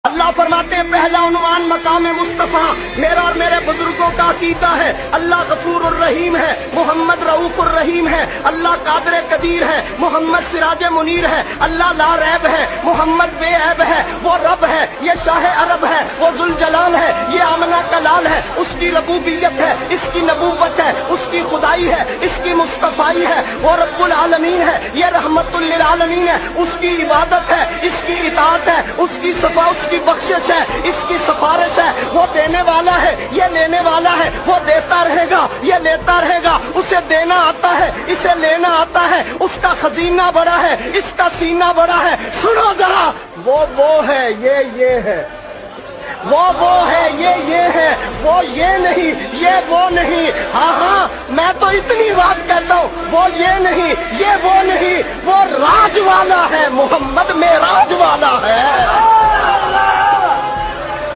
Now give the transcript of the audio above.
अल्लाह फरमाते हैं पहला उन्वान मकाम मुस्तफ़ा मेरा और मेरे बुजुर्गों का अकीदा है। अल्लाह गफूर रहीम है, मोहम्मद रऊफ रहीम है। अल्लाह कादर कदीर है, मोहम्मद सिराज मुनीर है। अल्लाह ला रैब है, मोहम्मद बेऐब है। वो रब है, ये शाह अरब है, वो जुल जलाल है, ये आमना कलाल है। उसकी रबूबियत है, इसकी नबूवत है, उसकी खुदाई है, इसकी मुस्तफाई है। वो रब्बुल आलमीन है, ये रहमतुल लिल आलमीन है। उसकी इबादत है, इसकी इताअत है, उसकी सफा उसकी बख्शिश है, इसकी सिफारिश है। वो देने वाला है, ये लेने वाला है। वो देता रहेगा, ये लेता रहेगा। उसे देना आता है, इसे लेना आता है। उसका खजीना बड़ा है, इसका सीना बड़ा है। सुनो जरा, वो है, ये है। वो है, ये है। वो ये नहीं, ये वो नहीं। हाँ, मैं तो इतनी बात कहता हूँ, वो ये नहीं, ये वो नहीं। वो राज वाला है, मोहम्मद में राज वाला है।